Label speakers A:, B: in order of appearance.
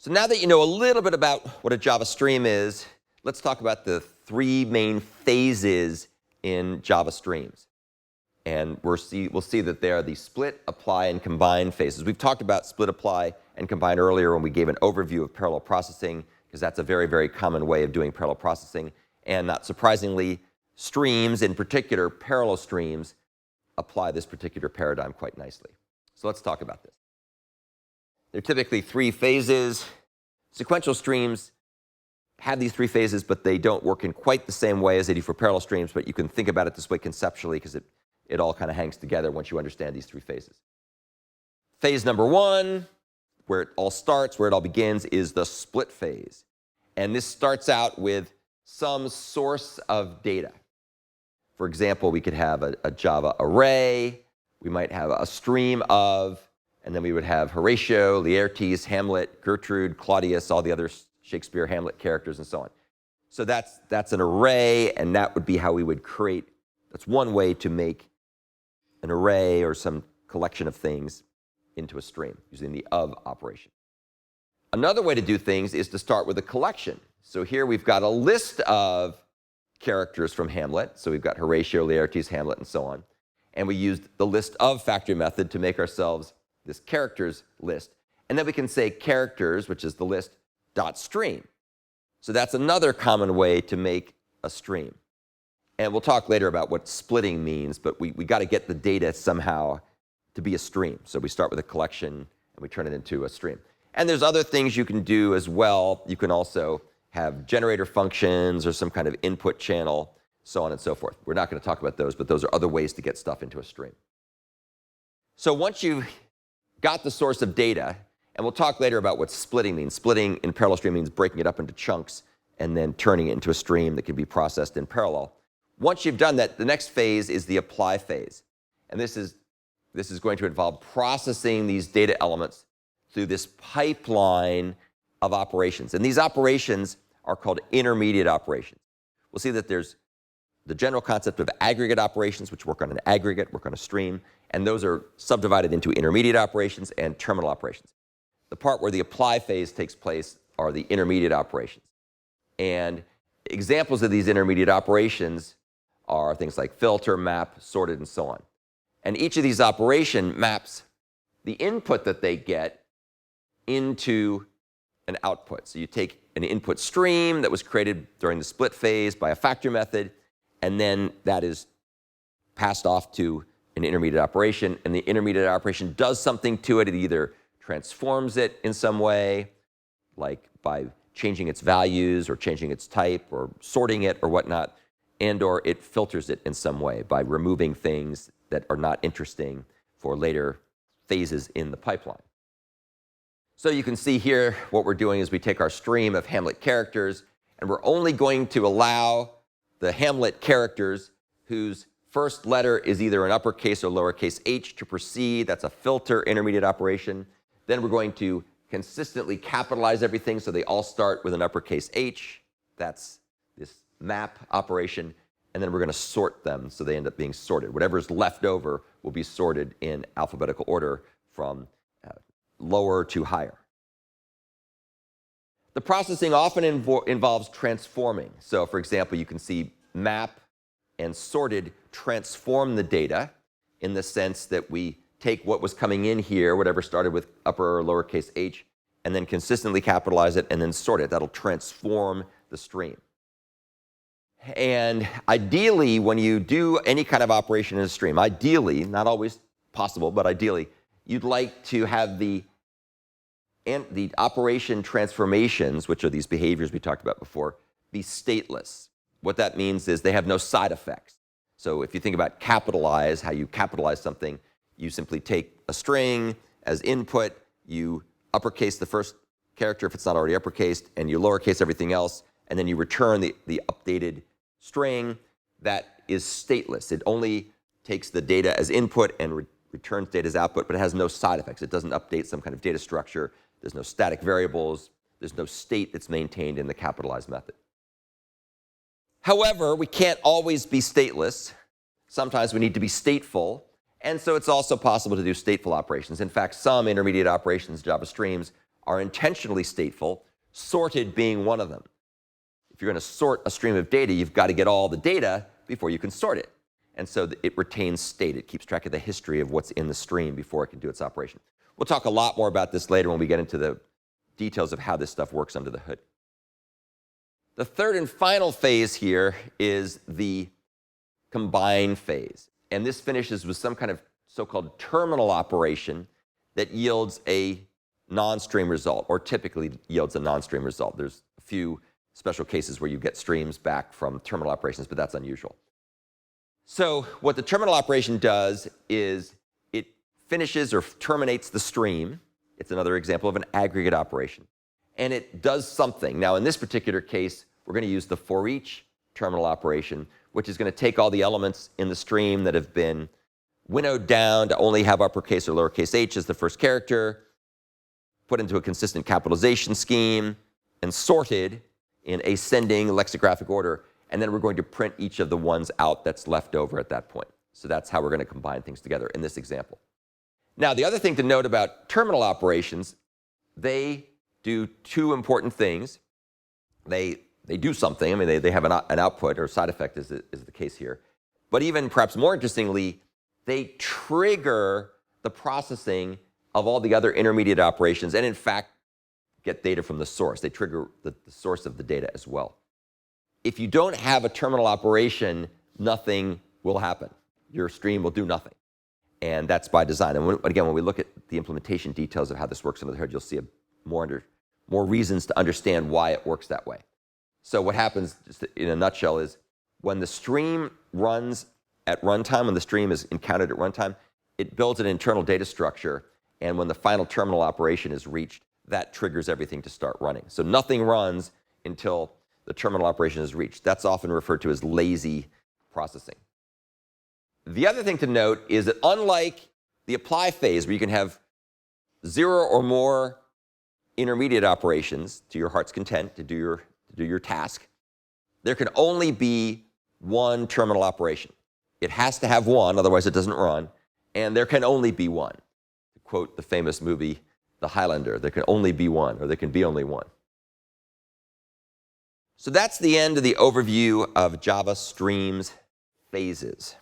A: So now that you know a little bit about what a Java stream is, let's talk about the three main phases in Java streams. And we'll see that they are the split, apply, and combine phases. We've talked about split, apply, and combine earlier when we gave an overview of parallel processing, because that's a very, very common way of doing parallel processing. And not surprisingly, streams, in particular parallel streams, apply this particular paradigm quite nicely. So let's talk about this. There are typically three phases. Sequential streams have these three phases, but they don't work in quite the same way as they do for parallel streams. But you can think about it this way conceptually, because it all kind of hangs together once you understand these three phases. Phase number one, where it all starts, where it all begins, is the split phase. And this starts out with some source of data. For example, we could have a Java array. We might have a stream of, and then we would have Horatio, Laertes, Hamlet, Gertrude, Claudius, all the other Shakespeare, Hamlet characters, and so on. So that's an array, and that would be how we would create. That's one way to make an array or some collection of things into a stream using the of operation. Another way to do things is to start with a collection. So here we've got a list of characters from Hamlet. So we've got Horatio, Laertes, Hamlet, and so on. And we used the list of factory method to make ourselves this characters list. And then we can say characters, which is the list, dot stream. So that's another common way to make a stream. And we'll talk later about what splitting means, but we got to get the data somehow to be a stream. So we start with a collection, and we turn it into a stream. And there's other things you can do as well. You can also have generator functions or some kind of input channel, so on and so forth. We're not going to talk about those, but those are other ways to get stuff into a stream. So once you've got the source of data, and we'll talk later about what splitting means. Splitting in parallel stream means breaking it up into chunks and then turning it into a stream that can be processed in parallel. Once you've done that, the next phase is the apply phase. And this is going to involve processing these data elements through this pipeline of operations. And these operations are called intermediate operations. We'll see that there's the general concept of aggregate operations, which work on an aggregate, work on a stream, and those are subdivided into intermediate operations and terminal operations. The part where the apply phase takes place are the intermediate operations. And examples of these intermediate operations are things like filter, map, sorted, and so on. And each of these operations maps the input that they get into an output. So you take an input stream that was created during the split phase by a factory method, and then that is passed off to an intermediate operation, and the intermediate operation does something to it. It either transforms it in some way, like by changing its values or changing its type or sorting it or whatnot, and or it filters it in some way by removing things that are not interesting for later phases in the pipeline. So you can see here what we're doing is we take our stream of Hamlet characters, and we're only going to allow the Hamlet characters whose first letter is either an uppercase or lowercase h to proceed. That's a filter intermediate operation. Then we're going to consistently capitalize everything so they all start with an uppercase h. That's this map operation. And then we're going to sort them so they end up being sorted. Whatever's left over will be sorted in alphabetical order from lower to higher. The processing often involves transforming. So for example, you can see map and sorted transform the data in the sense that we take what was coming in here, whatever started with upper or lowercase h, and then consistently capitalize it and then sort it. That'll transform the stream. And ideally, when you do any kind of operation in a stream, ideally, not always possible, but ideally, you'd like to have the operation transformations, which are these behaviors we talked about before, be stateless. What that means is they have no side effects. So if you think about capitalize, how you capitalize something, you simply take a string as input, you uppercase the first character if it's not already uppercased, and you lowercase everything else, and then you return the updated string. That is stateless. It only takes the data as input and returns data as output, but it has no side effects. It doesn't update some kind of data structure. There's no static variables. There's no state that's maintained in the capitalized method. However, we can't always be stateless. Sometimes we need to be stateful. And so it's also possible to do stateful operations. In fact, some intermediate operations, Java streams, are intentionally stateful, sorted being one of them. If you're going to sort a stream of data, you've got to get all the data before you can sort it. And so it retains state. It keeps track of the history of what's in the stream before it can do its operation. We'll talk a lot more about this later when we get into the details of how this stuff works under the hood. The third and final phase here is the combine phase. And this finishes with some kind of so-called terminal operation that yields a non-stream result, or typically yields a non-stream result. There's a few special cases where you get streams back from terminal operations, but that's unusual. So what the terminal operation does is it finishes or terminates the stream. It's another example of an aggregate operation. And it does something. Now, in this particular case, we're going to use the forEach terminal operation, which is going to take all the elements in the stream that have been winnowed down to only have uppercase or lowercase h as the first character, put into a consistent capitalization scheme, and sorted in ascending lexicographic order. And then we're going to print each of the ones out that's left over at that point. So that's how we're going to combine things together in this example. Now, the other thing to note about terminal operations, they do two important things. They do something. I mean, they have an output or side effect, is the case here. But even perhaps more interestingly, they trigger the processing of all the other intermediate operations and, in fact, get data from the source. They trigger the source of the data as well. If you don't have a terminal operation, nothing will happen. Your stream will do nothing. And that's by design. And again, when we look at the implementation details of how this works under the hood, you'll see more reasons to understand why it works that way. So what happens, just in a nutshell, is when the stream runs at runtime, when the stream is encountered at runtime, it builds an internal data structure. And when the final terminal operation is reached, that triggers everything to start running. So nothing runs until the terminal operation is reached. That's often referred to as lazy processing. The other thing to note is that unlike the apply phase, where you can have 0 or more intermediate operations to your heart's content to do your task, there can only be one terminal operation. It has to have one, otherwise it doesn't run, and there can only be one. To quote the famous movie, The Highlander, there can only be one, or there can be only one. So that's the end of the overview of Java Streams phases.